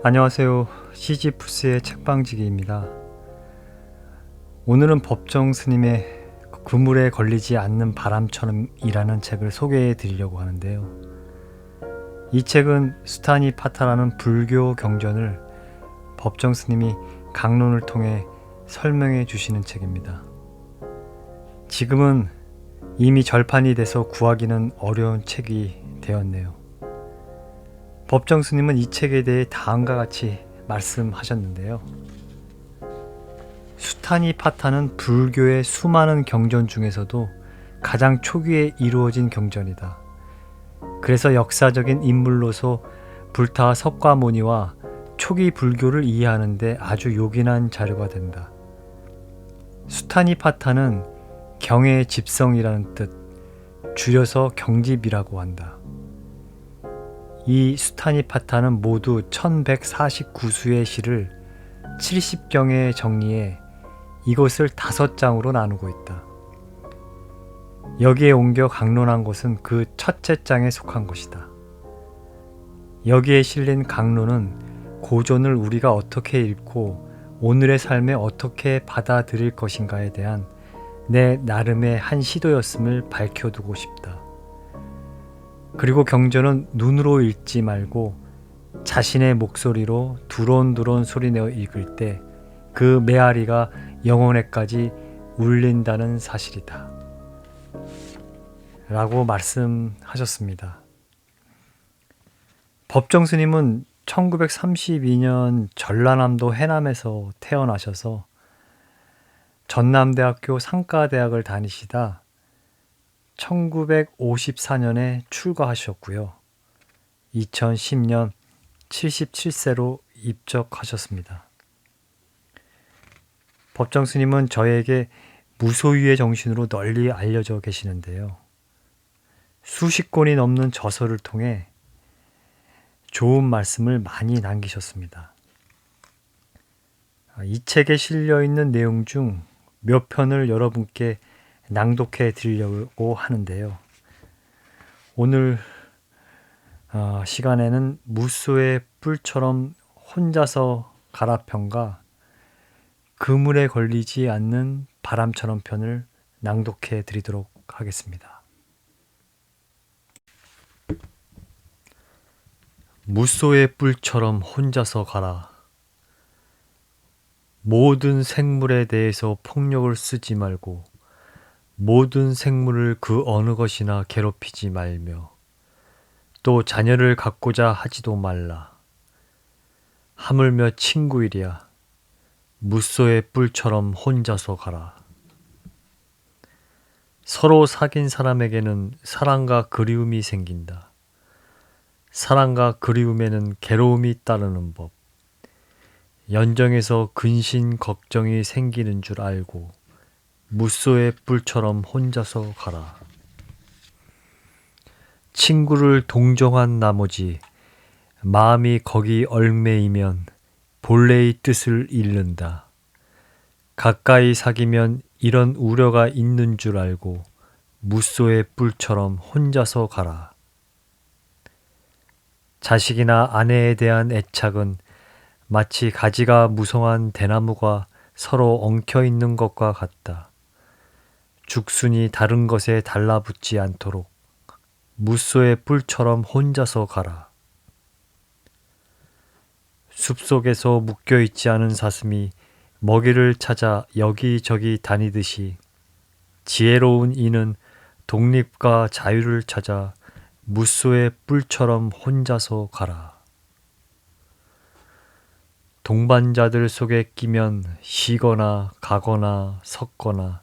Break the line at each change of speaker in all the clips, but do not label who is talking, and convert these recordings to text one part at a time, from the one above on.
안녕하세요. 시지프스의 책방지기입니다. 오늘은 법정 스님의 그물에 걸리지 않는 바람처럼이라는 책을 소개해 드리려고 하는데요. 이 책은 수타니파타라는 불교 경전을 법정 스님이 강론을 통해 설명해 주시는 책입니다. 지금은 이미 절판이 돼서 구하기는 어려운 책이 되었네요. 법정 스님은 이 책에 대해 다음과 같이 말씀하셨는데요. 수타니파타는 불교의 수많은 경전 중에서도 가장 초기에 이루어진 경전이다. 그래서 역사적인 인물로서 불타 석가모니와 초기 불교를 이해하는 데 아주 요긴한 자료가 된다. 수타니파타는 경의 집성이라는 뜻, 줄여서 경집이라고 한다. 이 수타니파타는 모두 1149수의 시를 70경에 정리해 이것을 5장으로 나누고 있다. 여기에 옮겨 강론한 것은 그 첫째 장에 속한 것이다. 여기에 실린 강론은 고전을 우리가 어떻게 읽고 오늘의 삶에 어떻게 받아들일 것인가에 대한 내 나름의 한 시도였음을 밝혀두고 싶다. 그리고 경전은 눈으로 읽지 말고 자신의 목소리로 두런두런 소리내어 읽을 때 그 메아리가 영혼에까지 울린다는 사실이다. 라고 말씀하셨습니다. 법정 스님은 1932년 전라남도 해남에서 태어나셔서 전남대학교 상가대학을 다니시다 1954년에 출가하셨고요. 2010년 77세로 입적하셨습니다. 법정 스님은 저에게 무소유의 정신으로 널리 알려져 계시는데요. 수십 권이 넘는 저서를 통해 좋은 말씀을 많이 남기셨습니다. 이 책에 실려 있는 내용 중 몇 편을 여러분께 낭독해 드리려고 하는데요. 오늘 시간에는 무소의 뿔처럼 혼자서 가라 편과 그물에 걸리지 않는 바람처럼 편을 낭독해 드리도록 하겠습니다. 무소의 뿔처럼 혼자서 가라. 모든 생물에 대해서 폭력을 쓰지 말고 모든 생물을 그 어느 것이나 괴롭히지 말며 또 자녀를 갖고자 하지도 말라. 하물며 친구이랴. 무소의 뿔처럼 혼자서 가라. 서로 사귄 사람에게는 사랑과 그리움이 생긴다. 사랑과 그리움에는 괴로움이 따르는 법. 연정에서 근심 걱정이 생기는 줄 알고 무소의 뿔처럼 혼자서 가라. 친구를 동정한 나머지 마음이 거기 얽매이면 본래의 뜻을 잃는다. 가까이 사귀면 이런 우려가 있는 줄 알고 무소의 뿔처럼 혼자서 가라. 자식이나 아내에 대한 애착은 마치 가지가 무성한 대나무가 서로 엉켜 있는 것과 같다. 죽순이 다른 것에 달라붙지 않도록 무소의 뿔처럼 혼자서 가라. 숲속에서 묶여있지 않은 사슴이 먹이를 찾아 여기저기 다니듯이 지혜로운 이는 독립과 자유를 찾아 무소의 뿔처럼 혼자서 가라. 동반자들 속에 끼면 쉬거나 가거나 섰거나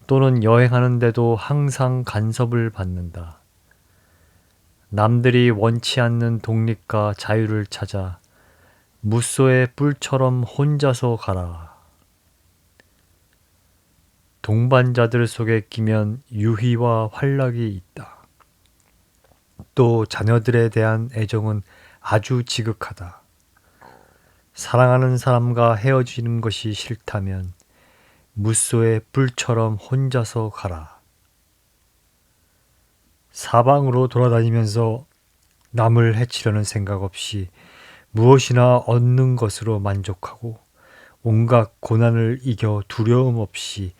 또는 여행하는데도 항상 간섭을 받는다. 남들이 원치 않는 독립과 자유를 찾아 무소의 뿔처럼 혼자서 가라. 동반자들 속에 끼면 유희와 활락이 있다. 또 자녀들에 대한 애정은 아주 지극하다. 사랑하는 사람과 헤어지는 것이 싫다면 무소의 뿔처럼 혼자서 가라. 사방으로 돌아다니면서 남을 해치려는 생각 없이 무엇이나 얻는 것으로 만족하고 온갖 고난을 이겨 두려움 없이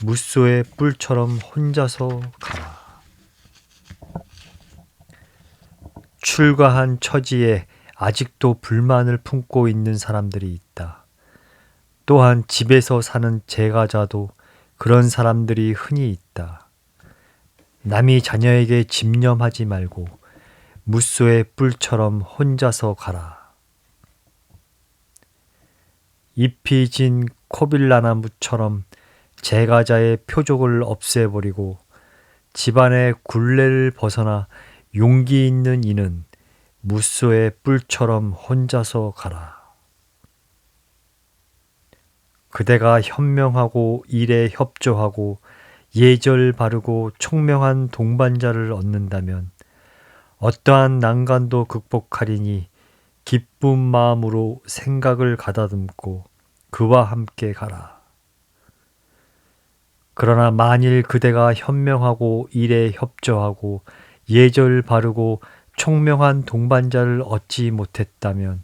무소의 뿔처럼 혼자서 가라. 출가한 처지에 아직도 불만을 품고 있는 사람들이 있다. 또한 집에서 사는 재가자도 그런 사람들이 흔히 있다. 남이 자녀에게 집념하지 말고 무소의 뿔처럼 혼자서 가라. 잎이 진 코빌라나무처럼 재가자의 표적을 없애버리고 집안의 굴레를 벗어나 용기 있는 이는 무소의 뿔처럼 혼자서 가라. 그대가 현명하고 일에 협조하고 예절 바르고 총명한 동반자를 얻는다면 어떠한 난간도 극복하리니 기쁜 마음으로 생각을 가다듬고 그와 함께 가라. 그러나 만일 그대가 현명하고 일에 협조하고 예절 바르고 총명한 동반자를 얻지 못했다면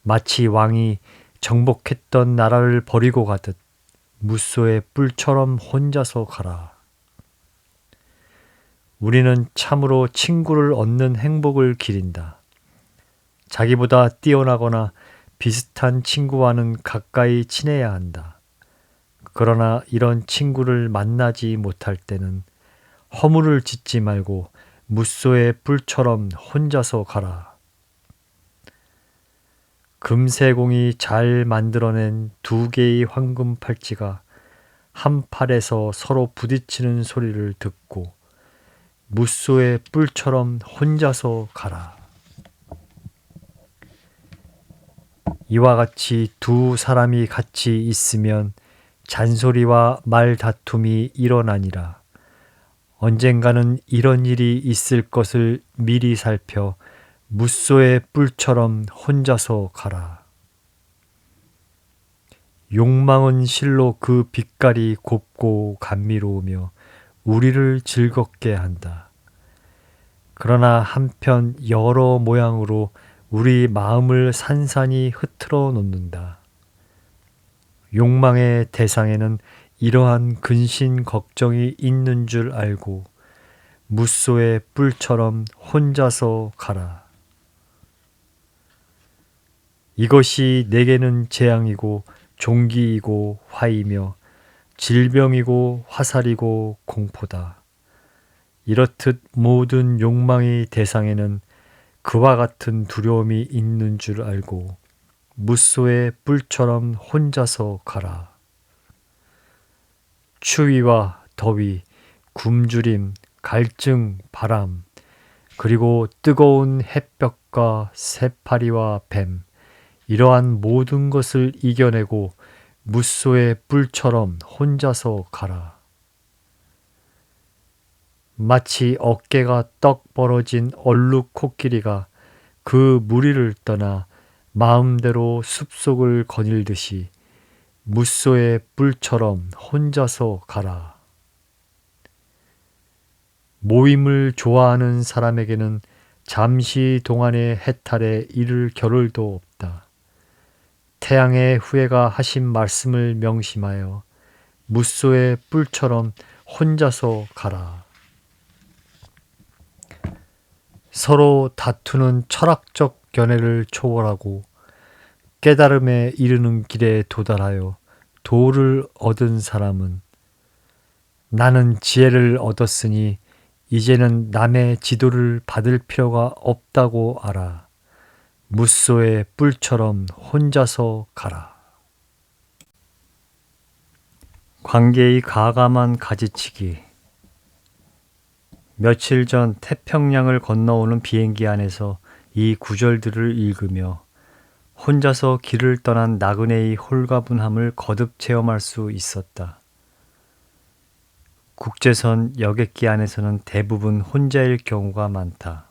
마치 왕이 정복했던 나라를 버리고 가듯 무소의 뿔처럼 혼자서 가라. 우리는 참으로 친구를 얻는 행복을 기린다. 자기보다 뛰어나거나 비슷한 친구와는 가까이 친해야 한다. 그러나 이런 친구를 만나지 못할 때는 허물을 짓지 말고 무소의 뿔처럼 혼자서 가라. 금세공이 잘 만들어낸 두 개의 황금 팔찌가 한 팔에서 서로 부딪히는 소리를 듣고 무소의 뿔처럼 혼자서 가라. 이와 같이 두 사람이 같이 있으면 잔소리와 말다툼이 일어나니라. 언젠가는 이런 일이 있을 것을 미리 살펴 무소의 뿔처럼 혼자서 가라. 욕망은 실로 그 빛깔이 곱고 감미로우며 우리를 즐겁게 한다. 그러나 한편 여러 모양으로 우리 마음을 산산이 흐트러 놓는다. 욕망의 대상에는 이러한 근심 걱정이 있는 줄 알고 무소의 뿔처럼 혼자서 가라. 이것이 내게는 재앙이고 종기이고 화이며 질병이고 화살이고 공포다. 이렇듯 모든 욕망의 대상에는 그와 같은 두려움이 있는 줄 알고 무소의 뿔처럼 혼자서 가라. 추위와 더위, 굶주림, 갈증, 바람, 그리고 뜨거운 햇볕과 새파리와 뱀, 이러한 모든 것을 이겨내고 무소의 뿔처럼 혼자서 가라. 마치 어깨가 떡 벌어진 얼룩 코끼리가 그 무리를 떠나 마음대로 숲속을 거닐듯이 무소의 뿔처럼 혼자서 가라. 모임을 좋아하는 사람에게는 잠시 동안의 해탈에 이를 겨를도 없다. 태양의 후예가 하신 말씀을 명심하여 무소의 뿔처럼 혼자서 가라. 서로 다투는 철학적 견해를 초월하고 깨달음에 이르는 길에 도달하여 도를 얻은 사람은 나는 지혜를 얻었으니 이제는 남의 지도를 받을 필요가 없다고 알아. 무소의 뿔처럼 혼자서 가라. 관계의 가감한 가지치기. 며칠 전 태평양을 건너오는 비행기 안에서 이 구절들을 읽으며 혼자서 길을 떠난 나그네의 홀가분함을 거듭 체험할 수 있었다. 국제선 여객기 안에서는 대부분 혼자일 경우가 많다.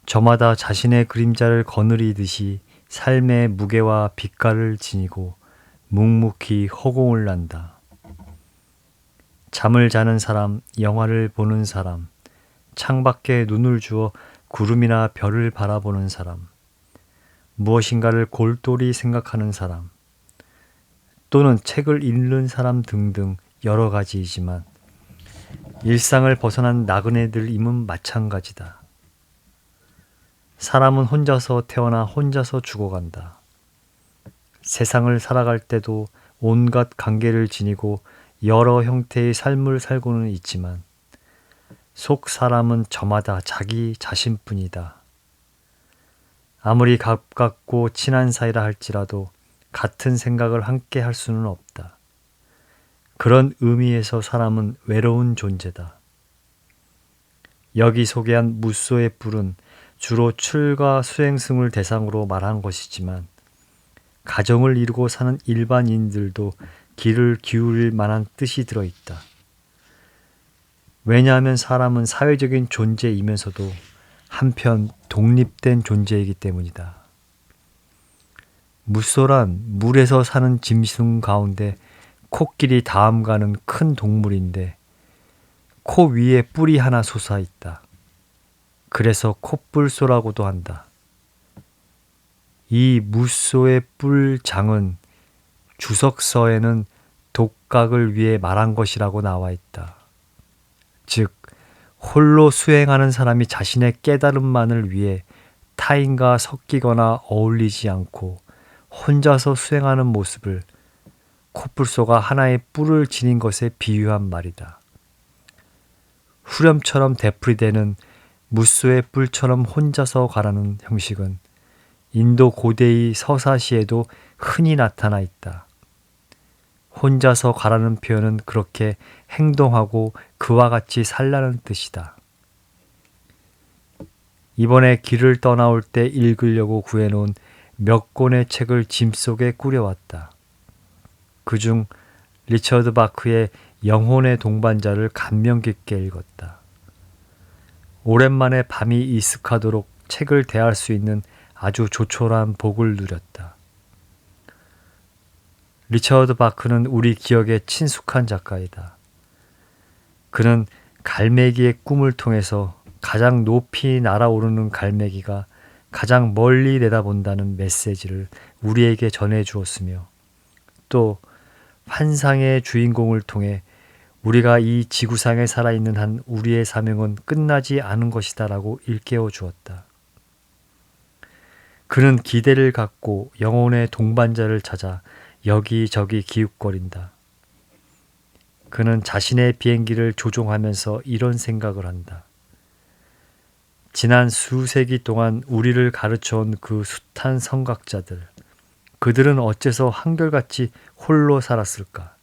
저마다 자신의 그림자를 거느리듯이 삶의 무게와 빛깔을 지니고 묵묵히 허공을 난다. 잠을 자는 사람, 영화를 보는 사람, 창밖에 눈을 주어 구름이나 별을 바라보는 사람, 무엇인가를 골똘히 생각하는 사람, 또는 책을 읽는 사람 등등 여러 가지이지만 일상을 벗어난 나그네들임은 마찬가지다. 사람은 혼자서 태어나 혼자서 죽어간다. 세상을 살아갈 때도 온갖 관계를 지니고 여러 형태의 삶을 살고는 있지만 속 사람은 저마다 자기 자신뿐이다. 아무리 가깝고 친한 사이라 할지라도 같은 생각을 함께 할 수는 없다. 그런 의미에서 사람은 외로운 존재다. 여기 소개한 무쏘의 뿔은 주로 출가 수행승을 대상으로 말한 것이지만 가정을 이루고 사는 일반인들도 귀를 기울일 만한 뜻이 들어있다. 왜냐하면 사람은 사회적인 존재이면서도 한편 독립된 존재이기 때문이다. 무쏘란 물에서 사는 짐승 가운데 코끼리 다음 가는 큰 동물인데 코 위에 뿔이 하나 솟아 있다. 그래서 콧불소라고도 한다. 이 무쏘의 뿔장은 주석서에는 독각을 위해 말한 것이라고 나와 있다. 즉 홀로 수행하는 사람이 자신의 깨달음만을 위해 타인과 섞이거나 어울리지 않고 혼자서 수행하는 모습을 콧불소가 하나의 뿔을 지닌 것에 비유한 말이다. 후렴처럼 되풀이되는 무쏘의 뿔처럼 혼자서 가라는 형식은 인도 고대의 서사시에도 흔히 나타나 있다. 혼자서 가라는 표현은 그렇게 행동하고 그와 같이 살라는 뜻이다. 이번에 길을 떠나올 때 읽으려고 구해놓은 몇 권의 책을 짐 속에 꾸려왔다. 그중 리처드 바크의 영혼의 동반자를 감명 깊게 읽었다. 오랜만에 밤이 이슥하도록 책을 대할 수 있는 아주 조촐한 복을 누렸다. 리처드 바크는 우리 기억에 친숙한 작가이다. 그는 갈매기의 꿈을 통해서 가장 높이 날아오르는 갈매기가 가장 멀리 내다본다는 메시지를 우리에게 전해주었으며 또 환상의 주인공을 통해 우리가 이 지구상에 살아있는 한 우리의 사명은 끝나지 않은 것이다 라고 일깨워 주었다. 그는 기대를 갖고 영혼의 동반자를 찾아 여기저기 기웃거린다. 그는 자신의 비행기를 조종하면서 이런 생각을 한다. 지난 수세기 동안 우리를 가르쳐온 그 숱한 성각자들, 그들은 어째서 한결같이 홀로 살았을까?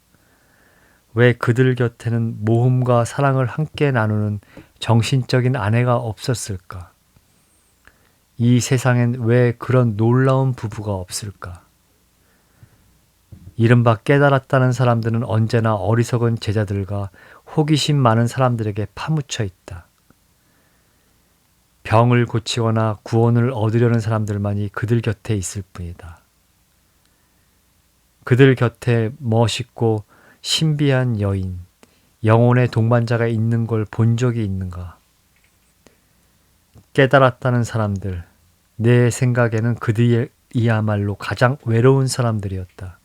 왜 그들 곁에는 모험과 사랑을 함께 나누는 정신적인 아내가 없었을까? 이 세상엔 왜 그런 놀라운 부부가 없을까? 이른바 깨달았다는 사람들은 언제나 어리석은 제자들과 호기심 많은 사람들에게 파묻혀 있다. 병을 고치거나 구원을 얻으려는 사람들만이 그들 곁에 있을 뿐이다. 그들 곁에 멋있고 신비한 여인, 영혼의 동반자가 있는 걸 본 적이 있는가? 깨달았다는 사람들, 내 생각에는 그들이야말로 가장 외로운 사람들이었다.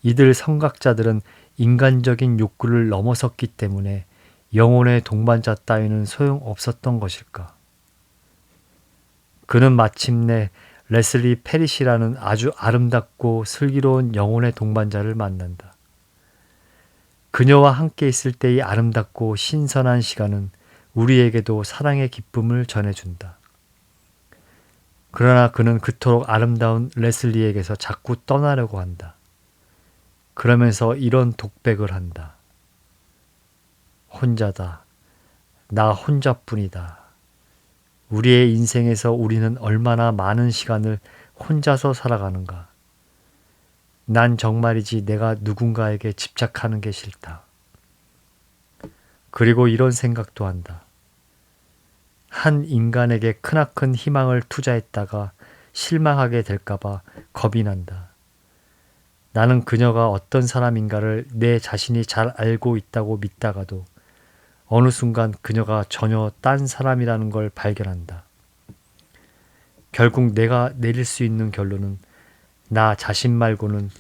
이들 성각자들은 인간적인 욕구를 넘어섰기 때문에 영혼의 동반자 따위는 소용없었던 것일까? 그는 마침내 레슬리 페릿이라는 아주 아름답고 슬기로운 영혼의 동반자를 만난다. 그녀와 함께 있을 때의 아름답고 신선한 시간은 우리에게도 사랑의 기쁨을 전해준다. 그러나 그는 그토록 아름다운 레슬리에게서 자꾸 떠나려고 한다. 그러면서 이런 독백을 한다. 혼자다. 나 혼자뿐이다. 우리의 인생에서 우리는 얼마나 많은 시간을 혼자서 살아가는가. 난 정말이지 내가 누군가에게 집착하는 게 싫다. 그리고 이런 생각도 한다. 한 인간에게 크나큰 희망을 투자했다가 실망하게 될까봐 겁이 난다. 나는 그녀가 어떤 사람인가를 내 자신이 잘 알고 있다고 믿다가도 어느 순간 그녀가 전혀 딴 사람이라는 걸 발견한다. 결국 내가 내릴 수 있는 결론은 나 자신 말고는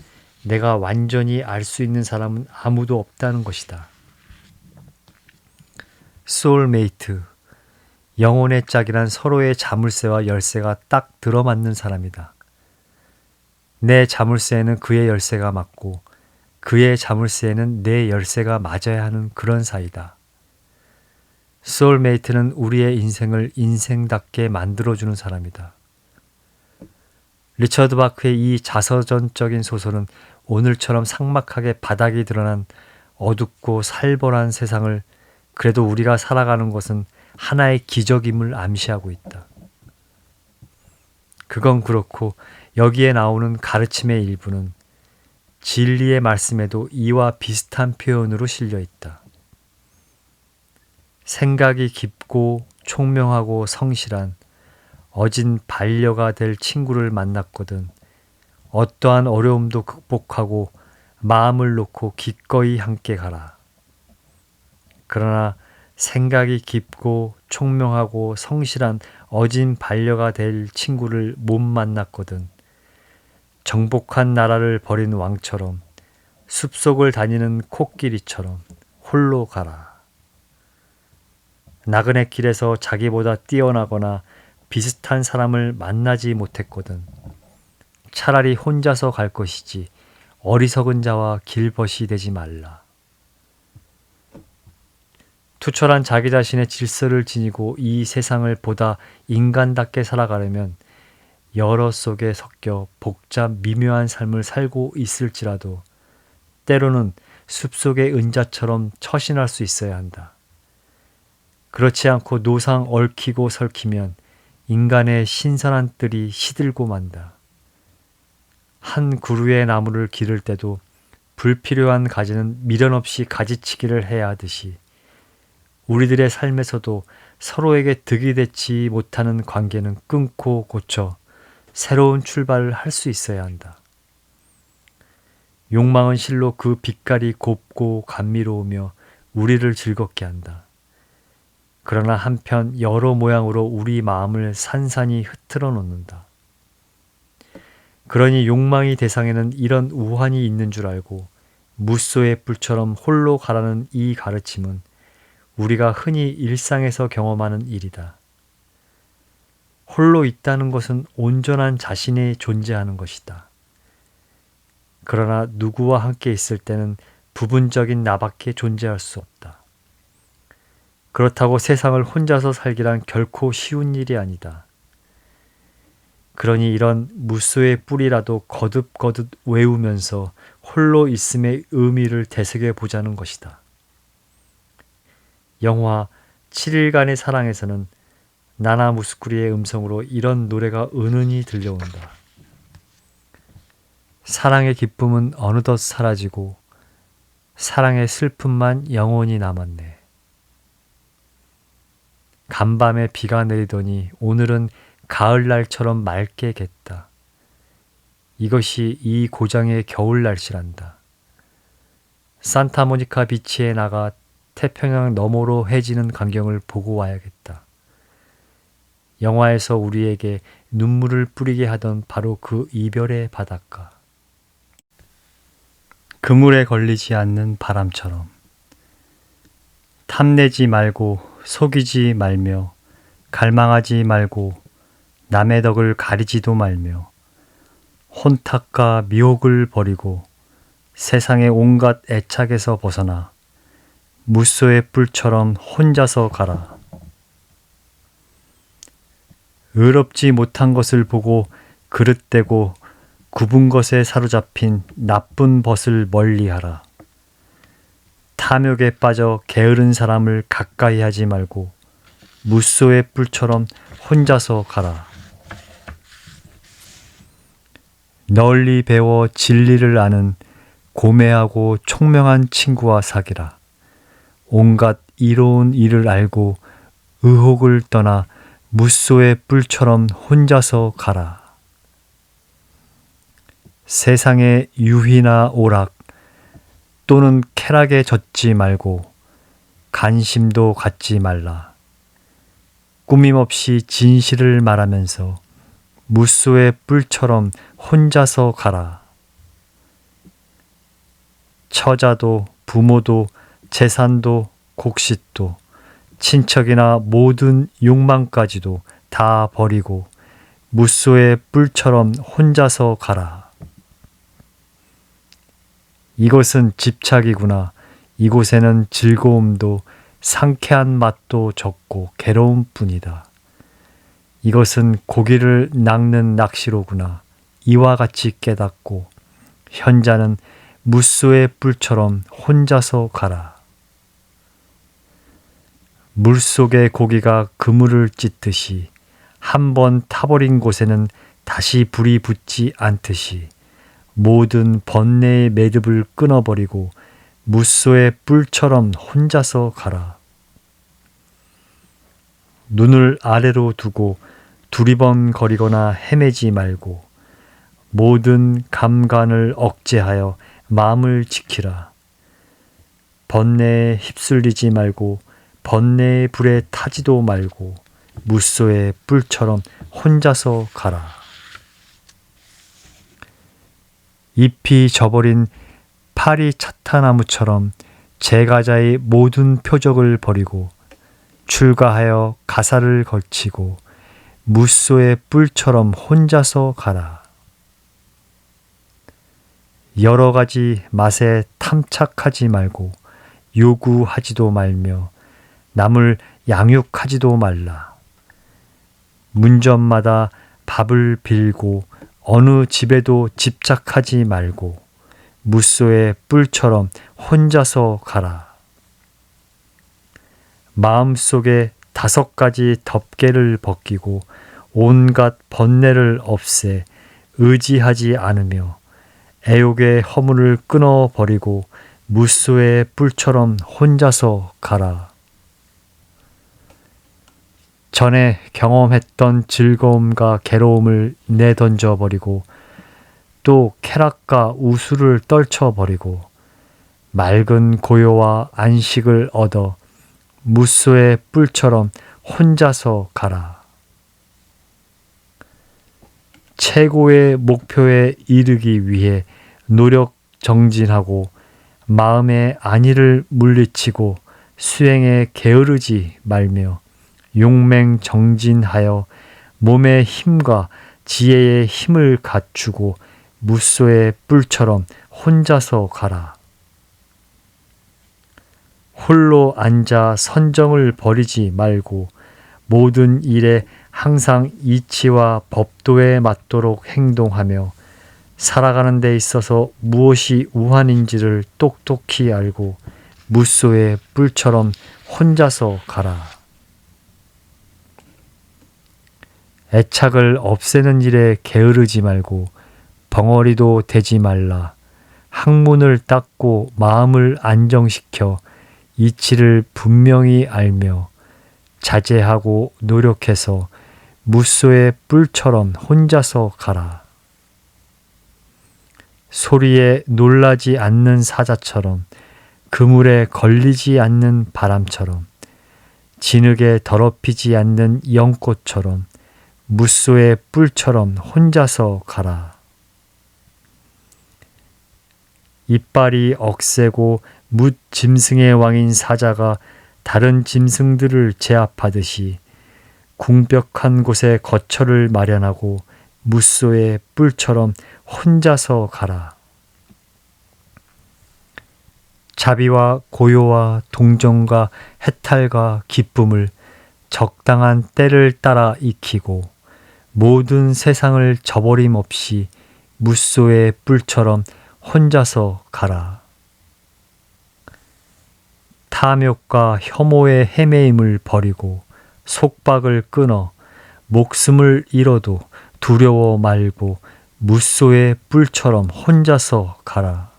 내가 완전히 알 수 있는 사람은 아무도 없다는 것이다. 소울메이트, 영혼의 짝이란 서로의 자물쇠와 열쇠가 딱 들어맞는 사람이다. 내 자물쇠에는 그의 열쇠가 맞고 그의 자물쇠에는 내 열쇠가 맞아야 하는 그런 사이다. 소울메이트는 우리의 인생을 인생답게 만들어주는 사람이다. 리처드 바크의 이 자서전적인 소설은 오늘처럼 삭막하게 바닥이 드러난 어둡고 살벌한 세상을 그래도 우리가 살아가는 것은 하나의 기적임을 암시하고 있다. 그건 그렇고 여기에 나오는 가르침의 일부는 진리의 말씀에도 이와 비슷한 표현으로 실려 있다. 생각이 깊고 총명하고 성실한 어진 반려가 될 친구를 만났거든 어떠한 어려움도 극복하고 마음을 놓고 기꺼이 함께 가라. 그러나 생각이 깊고 총명하고 성실한 어진 반려가 될 친구를 못 만났거든 정복한 나라를 버린 왕처럼 숲속을 다니는 코끼리처럼 홀로 가라. 나그네 길에서 자기보다 뛰어나거나 비슷한 사람을 만나지 못했거든 차라리 혼자서 갈 것이지 어리석은 자와 길벗이 되지 말라. 투철한 자기 자신의 질서를 지니고 이 세상을 보다 인간답게 살아가려면 여러 속에 섞여 복잡 미묘한 삶을 살고 있을지라도 때로는 숲속의 은자처럼 처신할 수 있어야 한다. 그렇지 않고 노상 얽히고 설키면 인간의 신선한 뜰이 시들고 만다. 한 그루의 나무를 기를 때도 불필요한 가지는 미련 없이 가지치기를 해야 하듯이 우리들의 삶에서도 서로에게 득이 되지 못하는 관계는 끊고 고쳐 새로운 출발을 할 수 있어야 한다. 욕망은 실로 그 빛깔이 곱고 감미로우며 우리를 즐겁게 한다. 그러나 한편 여러 모양으로 우리 마음을 산산이 흐트러 놓는다. 그러니 욕망의 대상에는 이런 우환이 있는 줄 알고 무소의 뿔처럼 홀로 가라는 이 가르침은 우리가 흔히 일상에서 경험하는 일이다. 홀로 있다는 것은 온전한 자신이 존재하는 것이다. 그러나 누구와 함께 있을 때는 부분적인 나밖에 존재할 수 없다. 그렇다고 세상을 혼자서 살기란 결코 쉬운 일이 아니다. 그러니 이런 무소의 뿔이라도 거듭거듭 외우면서 홀로 있음의 의미를 되새겨 보자는 것이다. 영화 7일간의 사랑에서는 나나 무스쿠리의 음성으로 이런 노래가 은은히 들려온다. 사랑의 기쁨은 어느덧 사라지고 사랑의 슬픔만 영원히 남았네. 간밤에 비가 내리더니 오늘은 가을날처럼 맑게 겠다. 이것이 이 고장의 겨울 날씨란다. 산타모니카 비치에 나가 태평양 너머로 해지는 광경을 보고 와야겠다. 영화에서 우리에게 눈물을 뿌리게 하던 바로 그 이별의 바닷가. 그물에 걸리지 않는 바람처럼 탐내지 말고 속이지 말며 갈망하지 말고 남의 덕을 가리지도 말며 혼탁과 미혹을 버리고 세상의 온갖 애착에서 벗어나 무소의 뿔처럼 혼자서 가라. 의롭지 못한 것을 보고 그릇되고 굽은 것에 사로잡힌 나쁜 벗을 멀리하라. 탐욕에 빠져 게으른 사람을 가까이 하지 말고 무소의 뿔처럼 혼자서 가라. 널리 배워 진리를 아는 고매하고 총명한 친구와 사귀라. 온갖 이로운 일을 알고 의혹을 떠나 무소의 뿔처럼 혼자서 가라. 세상의 유희나 오락 또는 쾌락에 젖지 말고 관심도 갖지 말라. 꾸밈없이 진실을 말하면서 무소의 뿔처럼 혼자서 가라. 처자도 부모도 재산도 곡식도 친척이나 모든 욕망까지도 다 버리고 무소의 뿔처럼 혼자서 가라. 이것은 집착이구나. 이곳에는 즐거움도 상쾌한 맛도 적고 괴로움 뿐이다. 이것은 고기를 낚는 낚시로구나. 이와 같이 깨닫고 현자는 무소의 뿔처럼 혼자서 가라. 물속의 고기가 그물을 찢듯이 한 번 타버린 곳에는 다시 불이 붙지 않듯이 모든 번뇌의 매듭을 끊어버리고 무소의 뿔처럼 혼자서 가라. 눈을 아래로 두고 두리번거리거나 헤매지 말고 모든 감관을 억제하여 마음을 지키라. 번뇌에 휩쓸리지 말고 번뇌의 불에 타지도 말고 무소의 뿔처럼 혼자서 가라. 잎이 져버린 파리 차타나무처럼 제가자의 모든 표적을 버리고 출가하여 가사를 걸치고 무소의 뿔처럼 혼자서 가라. 여러 가지 맛에 탐착하지 말고 요구하지도 말며 남을 양육하지도 말라. 문전마다 밥을 빌고 어느 집에도 집착하지 말고 무소의 뿔처럼 혼자서 가라. 마음속에 5가지 덮개를 벗기고 온갖 번뇌를 없애 의지하지 않으며 애욕의 허물을 끊어버리고 무소의 뿔처럼 혼자서 가라. 전에 경험했던 즐거움과 괴로움을 내던져버리고 또 쾌락과 우수를 떨쳐버리고 맑은 고요와 안식을 얻어 무소의 뿔처럼 혼자서 가라. 최고의 목표에 이르기 위해 노력 정진하고 마음의 안위를 물리치고 수행에 게으르지 말며 용맹정진하여 몸의 힘과 지혜의 힘을 갖추고 무소의 뿔처럼 혼자서 가라. 홀로 앉아 선정을 버리지 말고 모든 일에 항상 이치와 법도에 맞도록 행동하며 살아가는 데 있어서 무엇이 우한인지를 똑똑히 알고 무소의 뿔처럼 혼자서 가라. 애착을 없애는 일에 게으르지 말고 벙어리도 되지 말라. 학문을 닦고 마음을 안정시켜 이치를 분명히 알며 자제하고 노력해서 무소의 뿔처럼 혼자서 가라. 소리에 놀라지 않는 사자처럼 그물에 걸리지 않는 바람처럼 진흙에 더럽히지 않는 연꽃처럼 무소의 뿔처럼 혼자서 가라. 이빨이 억세고 뭇 짐승의 왕인 사자가 다른 짐승들을 제압하듯이 궁벽한 곳에 거처를 마련하고 무소의 뿔처럼 혼자서 가라. 자비와 고요와 동정과 해탈과 기쁨을 적당한 때를 따라 익히고 모든 세상을 저버림 없이 무소의 뿔처럼 혼자서 가라. 탐욕과 혐오의 헤매임을 버리고 속박을 끊어 목숨을 잃어도 두려워 말고 무소의 뿔처럼 혼자서 가라.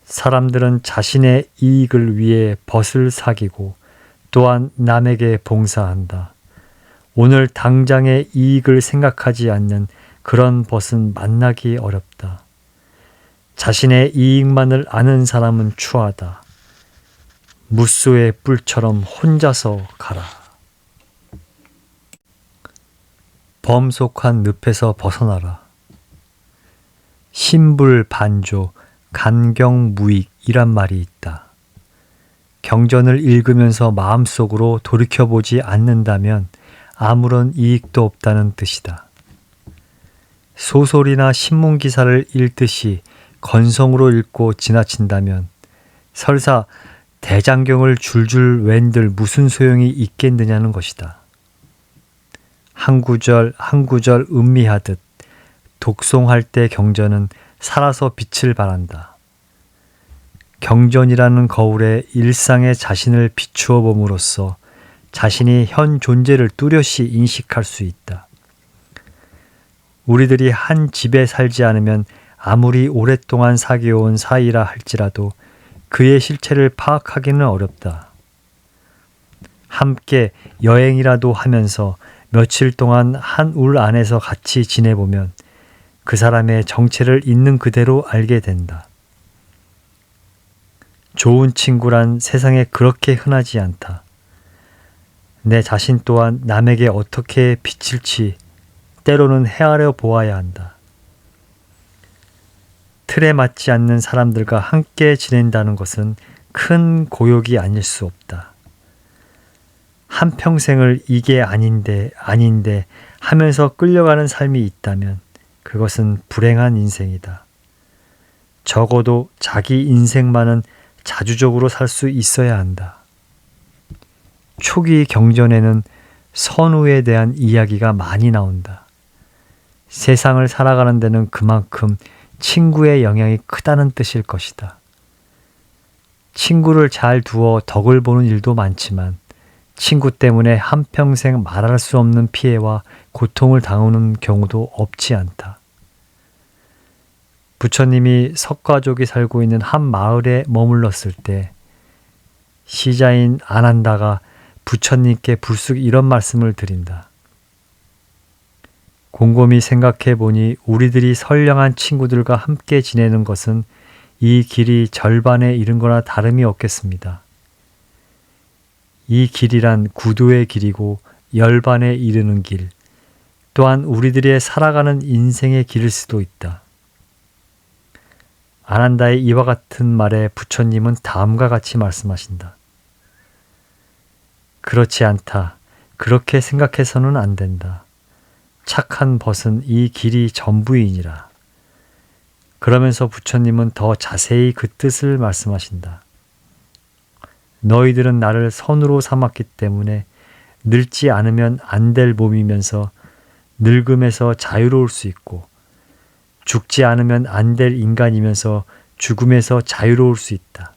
사람들은 자신의 이익을 위해 벗을 사기고 또한 남에게 봉사한다. 오늘 당장의 이익을 생각하지 않는 그런 벗은 만나기 어렵다. 자신의 이익만을 아는 사람은 추하다. 무소의 뿔처럼 혼자서 가라. 범속한 늪에서 벗어나라. 신불반조, 간경무익이란 말이 있다. 경전을 읽으면서 마음속으로 돌이켜보지 않는다면 아무런 이익도 없다는 뜻이다. 소설이나 신문기사를 읽듯이 건성으로 읽고 지나친다면 설사 대장경을 줄줄 웬들 무슨 소용이 있겠느냐는 것이다. 한 구절 한 구절 음미하듯 독송할 때 경전은 살아서 빛을 발한다. 경전이라는 거울에 일상의 자신을 비추어 봄으로써 자신이 현 존재를 뚜렷이 인식할 수 있다. 우리들이 한 집에 살지 않으면 아무리 오랫동안 사귀어온 사이라 할지라도 그의 실체를 파악하기는 어렵다. 함께 여행이라도 하면서 며칠 동안 한 울 안에서 같이 지내보면 그 사람의 정체를 있는 그대로 알게 된다. 좋은 친구란 세상에 그렇게 흔하지 않다. 내 자신 또한 남에게 어떻게 비칠지 때로는 헤아려 보아야 한다. 틀에 맞지 않는 사람들과 함께 지낸다는 것은 큰 고욕이 아닐 수 없다. 한평생을 이게 아닌데 하면서 끌려가는 삶이 있다면 그것은 불행한 인생이다. 적어도 자기 인생만은 자주적으로 살 수 있어야 한다. 초기 경전에는 선우에 대한 이야기가 많이 나온다. 세상을 살아가는 데는 그만큼 친구의 영향이 크다는 뜻일 것이다. 친구를 잘 두어 덕을 보는 일도 많지만 친구 때문에 한평생 말할 수 없는 피해와 고통을 당하는 경우도 없지 않다. 부처님이 석가족이 살고 있는 한 마을에 머물렀을 때 시자인 아난다가 부처님께 불쑥 이런 말씀을 드린다. 곰곰이 생각해 보니 우리들이 선량한 친구들과 함께 지내는 것은 이 길이 절반에 이른 거나 다름이 없겠습니다. 이 길이란 구도의 길이고 열반에 이르는 길, 또한 우리들의 살아가는 인생의 길일 수도 있다. 아난다의 이와 같은 말에 부처님은 다음과 같이 말씀하신다. 그렇지 않다. 그렇게 생각해서는 안 된다. 착한 벗은 이 길이 전부이니라. 그러면서 부처님은 더 자세히 그 뜻을 말씀하신다. 너희들은 나를 선으로 삼았기 때문에 늙지 않으면 안 될 몸이면서 늙음에서 자유로울 수 있고 죽지 않으면 안 될 인간이면서 죽음에서 자유로울 수 있다.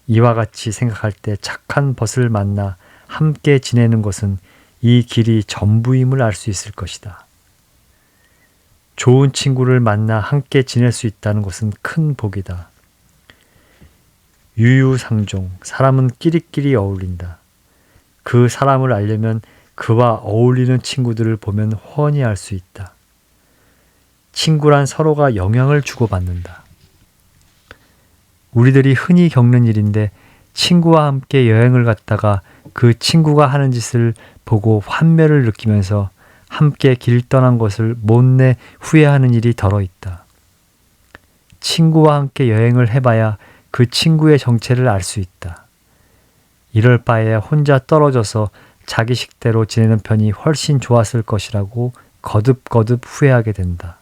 이와 같이 생각할 때 착한 벗을 만나 함께 지내는 것은 이 길이 전부임을 알 수 있을 것이다. 좋은 친구를 만나 함께 지낼 수 있다는 것은 큰 복이다. 유유상종, 사람은 끼리끼리 어울린다. 그 사람을 알려면 그와 어울리는 친구들을 보면 훤히 알 수 있다. 친구란 서로가 영향을 주고받는다. 우리들이 흔히 겪는 일인데 친구와 함께 여행을 갔다가 그 친구가 하는 짓을 보고 환멸을 느끼면서 함께 길 떠난 것을 못내 후회하는 일이 덜어 있다. 친구와 함께 여행을 해봐야 그 친구의 정체를 알 수 있다. 이럴 바에야 혼자 떨어져서 자기 식대로 지내는 편이 훨씬 좋았을 것이라고 거듭거듭 후회하게 된다.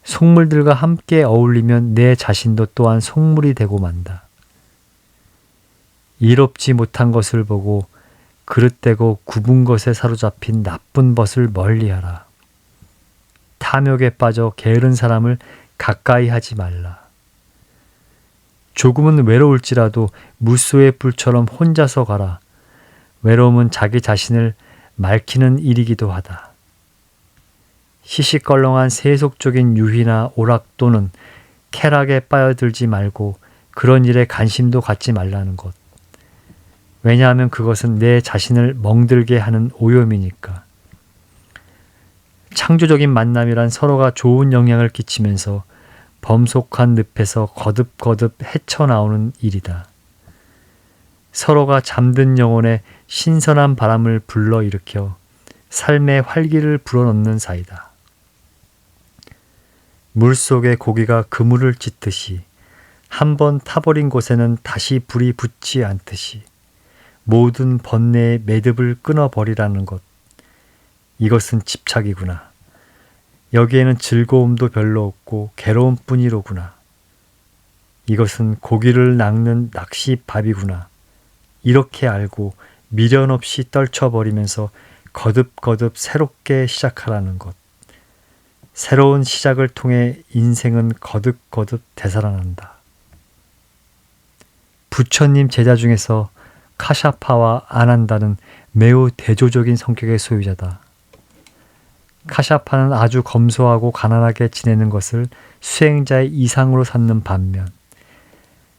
속물들과 함께 어울리면 내 자신도 또한 속물이 되고 만다. 이롭지 못한 것을 보고 그릇되고 굽은 것에 사로잡힌 나쁜 벗을 멀리하라. 탐욕에 빠져 게으른 사람을 가까이 하지 말라. 조금은 외로울지라도 물소의 불처럼 혼자서 가라. 외로움은 자기 자신을 말키는 일이기도 하다. 시시껄렁한 세속적인 유희나 오락 또는 쾌락에 빠여들지 말고 그런 일에 관심도 갖지 말라는 것. 왜냐하면 그것은 내 자신을 멍들게 하는 오염이니까. 창조적인 만남이란 서로가 좋은 영향을 끼치면서 범속한 늪에서 거듭거듭 헤쳐나오는 일이다. 서로가 잠든 영혼에 신선한 바람을 불러일으켜 삶의 활기를 불어넣는 사이다. 물속의 고기가 그물을 찢듯이 한 번 타버린 곳에는 다시 불이 붙지 않듯이 모든 번뇌의 매듭을 끊어버리라는 것. 이것은 집착이구나. 여기에는 즐거움도 별로 없고 괴로움뿐이로구나. 이것은 고기를 낚는 낚시밥이구나. 이렇게 알고 미련 없이 떨쳐버리면서 거듭거듭 새롭게 시작하라는 것. 새로운 시작을 통해 인생은 거듭거듭 되살아난다. 부처님 제자 중에서 카샤파와 아난다는 매우 대조적인 성격의 소유자다. 카샤파는 아주 검소하고 가난하게 지내는 것을 수행자의 이상으로 삼는 반면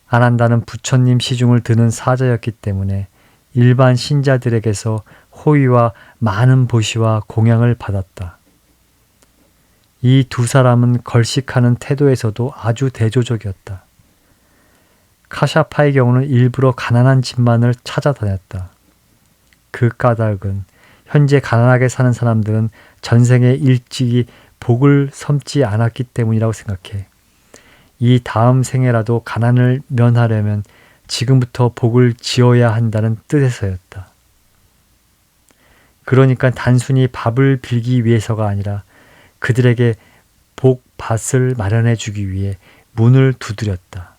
아난다는 부처님 시중을 드는 사자였기 때문에 일반 신자들에게서 호의와 많은 보시와 공양을 받았다. 이 두 사람은 걸식하는 태도에서도 아주 대조적이었다. 카샤파의 경우는 일부러 가난한 집만을 찾아다녔다. 그 까닭은 현재 가난하게 사는 사람들은 전생에 일찍이 복을 섬지 않았기 때문이라고 생각해. 이 다음 생에라도 가난을 면하려면 지금부터 복을 지어야 한다는 뜻에서였다. 그러니까 단순히 밥을 빌기 위해서가 아니라 그들에게 복밭을 마련해 주기 위해 문을 두드렸다.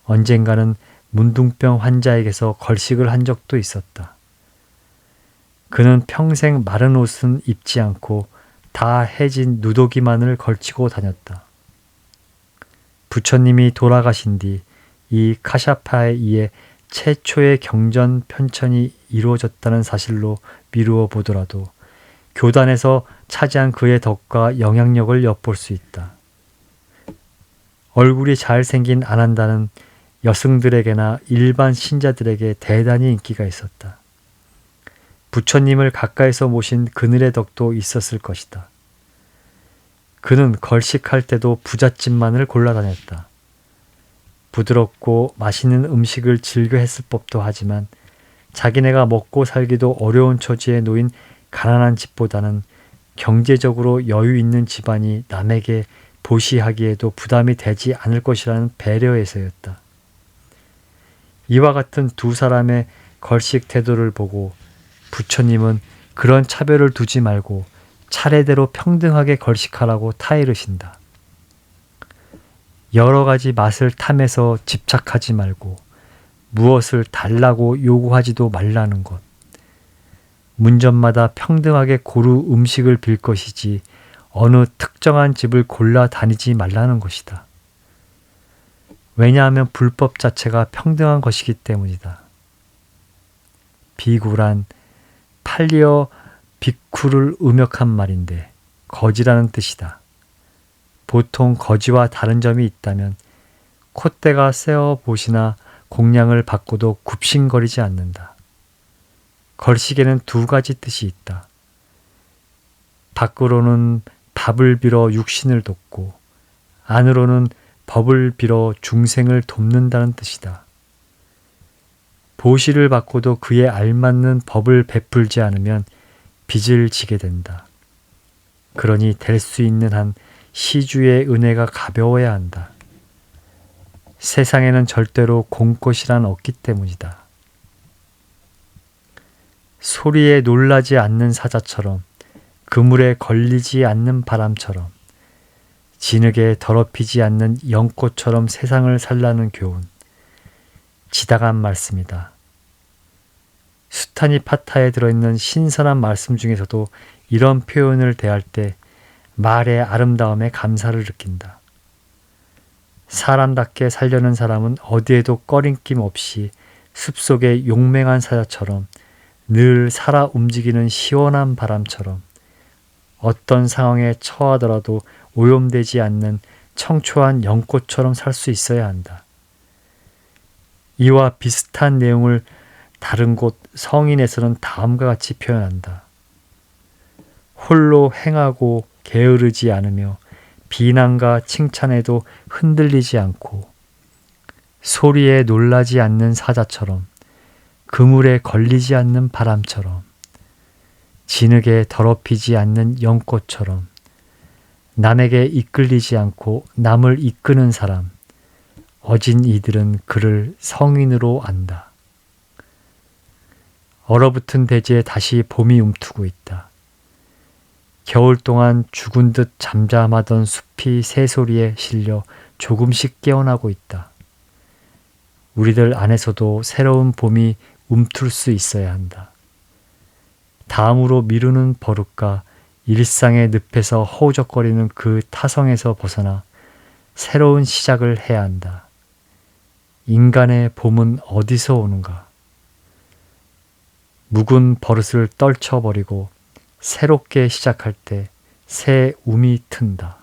언젠가는 문둥병 환자에게서 걸식을 한 적도 있었다. 그는 평생 마른 옷은 입지 않고 다 해진 누더기만을 걸치고 다녔다. 부처님이 돌아가신 뒤 이 카샤파에 의해 최초의 경전 편찬이 이루어졌다는 사실로 미루어 보더라도 교단에서 차지한 그의 덕과 영향력을 엿볼 수 있다. 얼굴이 잘생긴 아난다는 여승들에게나 일반 신자들에게 대단히 인기가 있었다. 부처님을 가까이서 모신 그늘의 덕도 있었을 것이다. 그는 걸식할 때도 부잣집만을 골라다녔다. 부드럽고 맛있는 음식을 즐겨 했을 법도 하지만 자기네가 먹고 살기도 어려운 처지에 놓인 가난한 집보다는 경제적으로 여유 있는 집안이 남에게 보시하기에도 부담이 되지 않을 것이라는 배려에서였다. 이와 같은 두 사람의 걸식 태도를 보고 부처님은 그런 차별을 두지 말고 차례대로 평등하게 걸식하라고 타이르신다. 여러 가지 맛을 탐해서 집착하지 말고 무엇을 달라고 요구하지도 말라는 것. 문전마다 평등하게 고루 음식을 빌 것이지 어느 특정한 집을 골라 다니지 말라는 것이다. 왜냐하면 불법 자체가 평등한 것이기 때문이다. 비구란 팔리어 비쿠를 음역한 말인데 거지라는 뜻이다. 보통 거지와 다른 점이 있다면 콧대가 세어봇이나 공양을 받고도 굽신거리지 않는다. 걸식에는 두 가지 뜻이 있다. 밖으로는 밥을 빌어 육신을 돕고 안으로는 법을 빌어 중생을 돕는다는 뜻이다. 보시를 받고도 그에 알맞는 법을 베풀지 않으면 빚을 지게 된다. 그러니 될 수 있는 한 시주의 은혜가 가벼워야 한다. 세상에는 절대로 공것이란 없기 때문이다. 소리에 놀라지 않는 사자처럼 그물에 걸리지 않는 바람처럼 진흙에 더럽히지 않는 연꽃처럼 세상을 살라는 교훈. 지당한 말씀이다. 수타니 파타에 들어있는 신선한 말씀 중에서도 이런 표현을 대할 때 말의 아름다움에 감사를 느낀다. 사람답게 살려는 사람은 어디에도 꺼림낌 없이 숲속의 용맹한 사자처럼 늘 살아 움직이는 시원한 바람처럼 어떤 상황에 처하더라도 오염되지 않는 청초한 연꽃처럼 살 수 있어야 한다. 이와 비슷한 내용을 다른 곳 성인에서는 다음과 같이 표현한다. 홀로 행하고 게으르지 않으며 비난과 칭찬에도 흔들리지 않고 소리에 놀라지 않는 사자처럼 그물에 걸리지 않는 바람처럼 진흙에 더럽히지 않는 연꽃처럼 남에게 이끌리지 않고 남을 이끄는 사람, 어진 이들은 그를 성인으로 안다. 얼어붙은 대지에 다시 봄이 움트고 있다. 겨울 동안 죽은 듯 잠잠하던 숲이 새소리에 실려 조금씩 깨어나고 있다. 우리들 안에서도 새로운 봄이 움틀 수 있어야 한다. 다음으로 미루는 버릇과 일상의 늪에서 허우적거리는 그 타성에서 벗어나 새로운 시작을 해야 한다. 인간의 봄은 어디서 오는가? 묵은 버릇을 떨쳐버리고 새롭게 시작할 때 새 움이 튼다.